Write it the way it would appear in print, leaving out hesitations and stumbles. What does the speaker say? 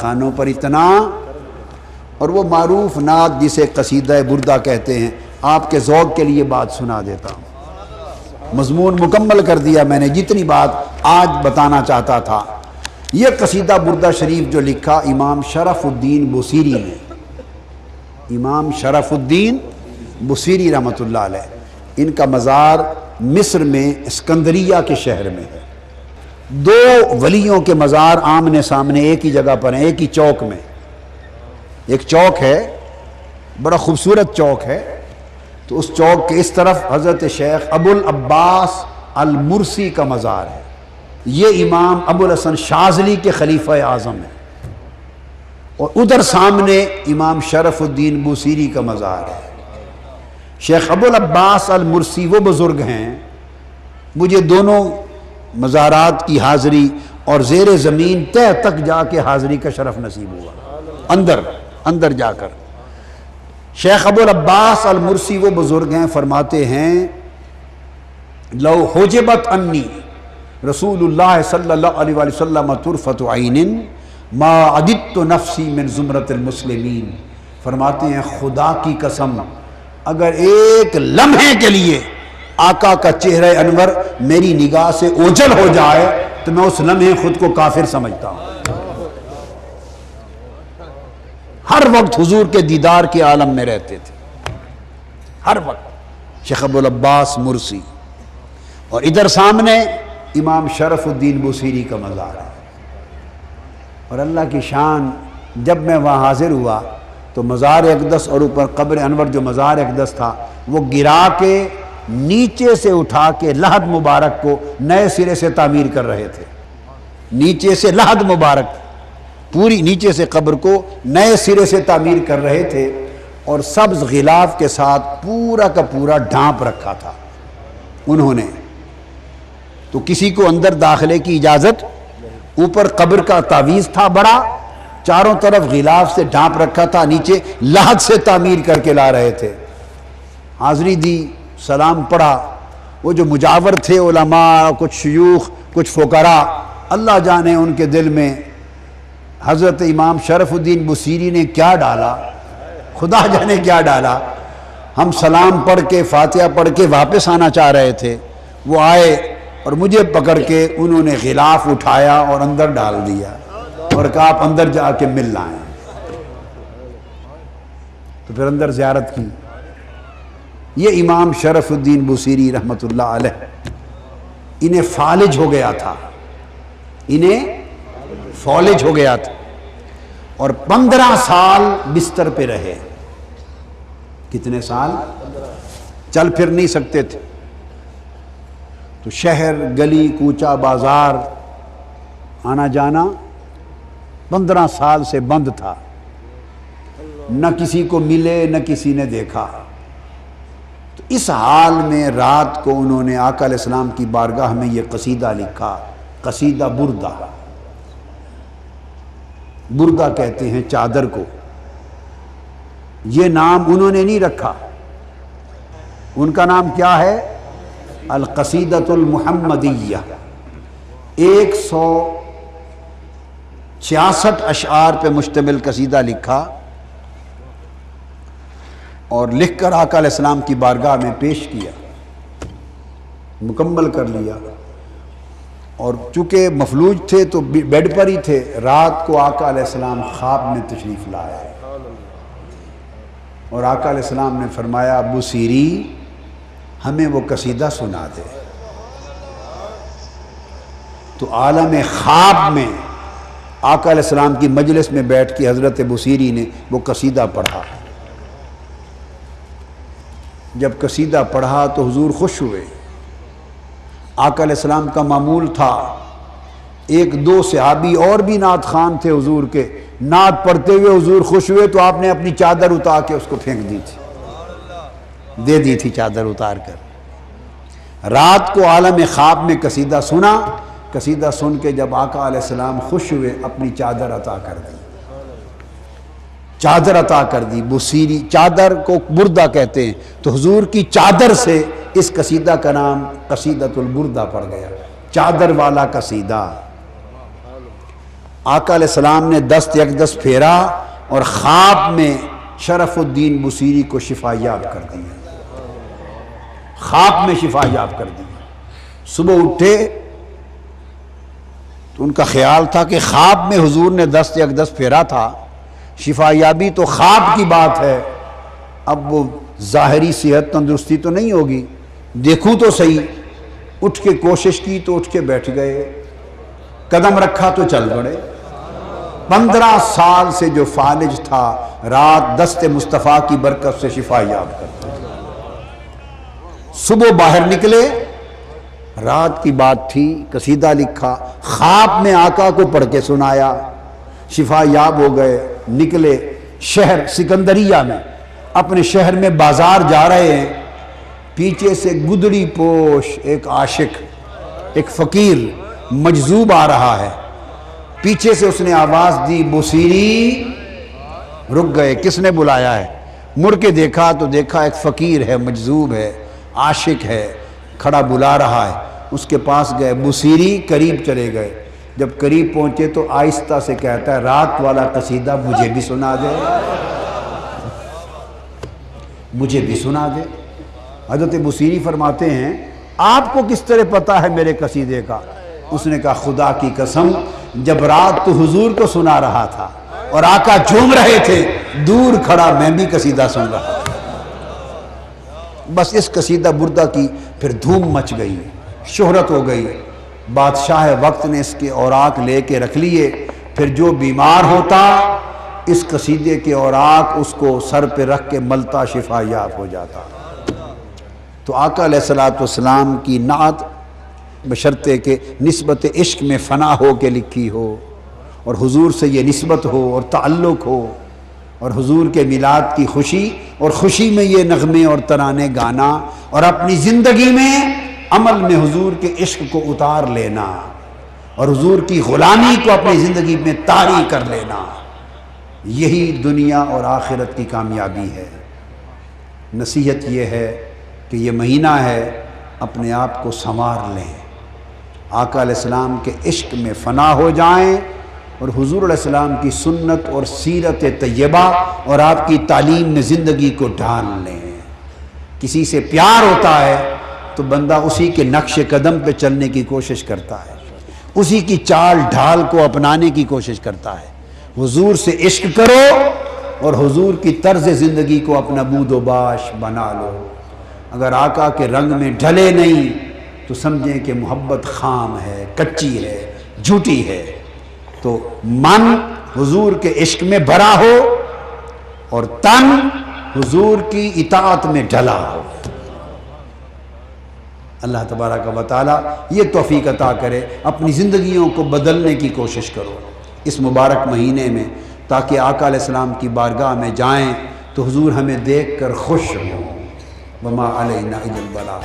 خانوں پر اتنا، اور وہ معروف نعت جسے قصیدہ بردہ کہتے ہیں، آپ کے ذوق کے لیے بات سنا دیتا ہوں۔ مضمون مکمل کر دیا میں نے جتنی بات آج بتانا چاہتا تھا۔ یہ قصیدہ بردہ شریف جو لکھا امام شرف الدین بوصیری نے، امام شرف الدین بوصیری رحمۃ اللہ علیہ، ان کا مزار مصر میں اسکندریہ کے شہر میں ہے۔ دو ولیوں کے مزار آمنے سامنے ایک ہی جگہ پر ہیں، ایک ہی چوک میں۔ ایک چوک ہے، بڑا خوبصورت چوک ہے، تو اس چوک کے اس طرف حضرت شیخ ابو العباس المرسی کا مزار ہے۔ یہ امام ابو الحسن شاذلی کے خلیفہ اعظم ہے، اور ادھر سامنے امام شرف الدین بوصیری کا مزار ہے۔ شیخ ابو العباس المرسی وہ بزرگ ہیں، مجھے دونوں مزارات کی حاضری اور زیر زمین تہ تک جا کے حاضری کا شرف نصیب ہوا، اندر جا کر۔ شیخ ابو العباس المرسی وہ بزرگ ہیں، فرماتے ہیں لو حجبت انی رسول اللہ صلی اللہ علیہ وآلہ وسلم طرفۃ عین ما عددت نفسی من زمرۃ المسلمین۔ فرماتے ہیں خدا کی قسم اگر ایک لمحے کے لیے آقا کا چہرہ انور میری نگاہ سے اوجھل ہو جائے تو میں اس لمحے خود کو کافر سمجھتا ہوں۔ ہر وقت حضور کے دیدار کے عالم میں رہتے تھے، ہر وقت۔ شیخ ابو العباس مرسی، اور ادھر سامنے امام شرف الدین بوصیری کا مزار ہے۔ اور اللہ کی شان، جب میں وہاں حاضر ہوا تو مزار اقدس اور اوپر قبر انور جو مزار اقدس تھا وہ گرا کے نیچے سے اٹھا کے لحد مبارک کو نئے سرے سے تعمیر کر رہے تھے۔ نیچے سے لحد مبارک، پوری نیچے سے قبر کو نئے سرے سے تعمیر کر رہے تھے، اور سبز غلاف کے ساتھ پورا کا پورا ڈھانپ رکھا تھا انہوں نے۔ تو کسی کو اندر داخلے کی اجازت، اوپر قبر کا تعویذ تھا بڑا، چاروں طرف غلاف سے ڈھانپ رکھا تھا، نیچے لحد سے تعمیر کر کے لا رہے تھے۔ حاضری دی، سلام پڑھا۔ وہ جو مجاور تھے علماء، کچھ شیوخ، کچھ فقراء، اللہ جانے ان کے دل میں حضرت امام شرف الدین بوصیری نے کیا ڈالا، خدا جانے کیا ڈالا۔ ہم سلام پڑھ کے فاتحہ پڑھ کے واپس آنا چاہ رہے تھے، وہ آئے اور مجھے پکڑ کے انہوں نے غلاف اٹھایا اور اندر ڈال دیا، اور کہا آپ اندر جا کے مل لائیں۔ تو پھر اندر زیارت کی۔ یہ امام شرف الدین بوصیری رحمۃ اللہ علیہ، انہیں فالج ہو گیا تھا، انہیں فالج ہو گیا تھا، اور 15 سال بستر پہ رہے۔ کتنے سال؟ چل پھر نہیں سکتے تھے، تو شہر گلی کوچہ بازار آنا جانا 15 سال سے بند تھا، نہ کسی کو ملے نہ کسی نے دیکھا۔ تو اس حال میں رات کو انہوں نے آقا علیہ السلام کی بارگاہ میں یہ قصیدہ لکھا، قصیدہ بردہ۔ بردہ کہتے ہیں چادر کو، یہ نام انہوں نے نہیں رکھا، ان کا نام کیا ہے؟ القصیدۃ المحمدیہ۔ 166 اشعار پہ مشتمل قصیدہ لکھا، اور لکھ کر آقا علیہ السلام کی بارگاہ میں پیش کیا، مکمل کر لیا۔ اور چونکہ مفلوج تھے تو بیڈ پر ہی تھے، رات کو آقا علیہ السلام خواب میں تشریف لائے، اور آقا علیہ السلام نے فرمایا بوصیری ہمیں وہ قصیدہ سنا دے۔ تو عالم خواب میں آقا علیہ السلام کی مجلس میں بیٹھ کے حضرت بوصیری نے وہ قصیدہ پڑھا۔ جب قصیدہ پڑھا تو حضور خوش ہوئے۔ آقا علیہ السلام کا معمول تھا، ایک دو صحابی اور بھی نعت خوان تھے حضور کے، نعت پڑھتے ہوئے حضور خوش ہوئے تو آپ نے اپنی چادر اتار کے اس کو پھینک دی تھی، دے دی تھی چادر اتار کر۔ رات کو عالم خواب میں قصیدہ سنا، قصیدہ سن کے جب آقا علیہ السلام خوش ہوئے اپنی چادر عطا کر دی، چادر عطا کر دی۔ بوصیری چادر کو بردہ کہتے ہیں، تو حضور کی چادر سے اس قصیدہ کا نام قصیدۃ البردہ پڑ گیا، چادر والا قصیدہ۔ آقا علیہ السلام نے دست یکدست پھیرا اور خواب میں شرف الدین بصیری کو شفا یاب کر دیا، خواب میں شفا یاب کر دیا۔ صبح اٹھے تو ان کا خیال تھا کہ خواب میں حضور نے دست یکدست پھیرا تھا، شفا یابی تو خواب کی بات ہے، اب وہ ظاہری صحت تندرستی تو نہیں ہوگی، دیکھوں تو صحیح۔ اٹھ کے کوشش کی تو اٹھ کے بیٹھ گئے، قدم رکھا تو چل پڑے۔ 15 سال سے جو فالج تھا، رات دست مصطفیٰ کی برکت سے شفا یاب کرتا۔ صبح باہر نکلے، رات کی بات تھی، قصیدہ لکھا، خواب میں آقا کو پڑھ کے سنایا، شفا یاب ہو گئے۔ نکلے شہر سکندریہ میں، اپنے شہر میں بازار جا رہے ہیں، پیچھے سے گدڑی پوش ایک عاشق، ایک فقیر مجذوب آ رہا ہے۔ پیچھے سے اس نے آواز دی، بصیری۔ رک گئے، کس نے بلایا ہے؟ مڑ کے دیکھا تو دیکھا ایک فقیر ہے، مجذوب ہے، عاشق ہے، کھڑا بلا رہا ہے۔ اس کے پاس گئے، بصیری، قریب چلے گئے۔ جب قریب پہنچے تو آہستہ سے کہتا ہے، رات والا قصیدہ مجھے بھی سنا دے، مجھے بھی سنا دے۔ حضرت بصیری فرماتے ہیں، آپ کو کس طرح پتا ہے میرے قصیدے کا؟ اس نے کہا، خدا کی قسم، جب رات تو حضور کو سنا رہا تھا اور آقا جھوم رہے تھے، دور کھڑا میں بھی قصیدہ سن رہا تھا۔ بس اس قصیدہ بردہ کی پھر دھوم مچ گئی، شہرت ہو گئی۔ بادشاہ وقت نے اس کے اوراق لے کے رکھ لیے، پھر جو بیمار ہوتا اس قصیدے کے اوراق اس کو سر پہ رکھ کے ملتا، شفا یاب ہو جاتا۔ تو آقا علیہ السلام کی نعت بشرطے کہ نسبت عشق میں فنا ہو کے لکھی ہو، اور حضور سے یہ نسبت ہو اور تعلق ہو، اور حضور کے میلاد کی خوشی، اور خوشی میں یہ نغمے اور ترانے گانا، اور اپنی زندگی میں عمل میں حضور کے عشق کو اتار لینا، اور حضور کی غلامی کو اپنی زندگی میں طاری کر لینا، یہی دنیا اور آخرت کی کامیابی ہے۔ نصیحت یہ ہے کہ یہ مہینہ ہے، اپنے آپ کو سنوار لیں، آقا علیہ السلام کے عشق میں فنا ہو جائیں، اور حضور علیہ السلام کی سنت اور سیرت طیبہ اور آپ کی تعلیم میں زندگی کو ڈھال لیں۔ کسی سے پیار ہوتا ہے تو بندہ اسی کے نقش قدم پہ چلنے کی کوشش کرتا ہے، اسی کی چال ڈھال کو اپنانے کی کوشش کرتا ہے۔ حضور سے عشق کرو اور حضور کی طرز زندگی کو اپنا بود و باش بنا لو۔ اگر آقا کے رنگ میں ڈھلے نہیں تو سمجھیں کہ محبت خام ہے، کچی ہے، جھوٹی ہے۔ تو من حضور کے عشق میں بھرا ہو اور تن حضور کی اطاعت میں ڈھلا ہو۔ اللہ تبارک و تعالی یہ توفیق عطا کرے، اپنی زندگیوں کو بدلنے کی کوشش کرو اس مبارک مہینے میں، تاکہ آقا علیہ السلام کی بارگاہ میں جائیں تو حضور ہمیں دیکھ کر خوش ہوں۔ وما علینا الا البلاغ۔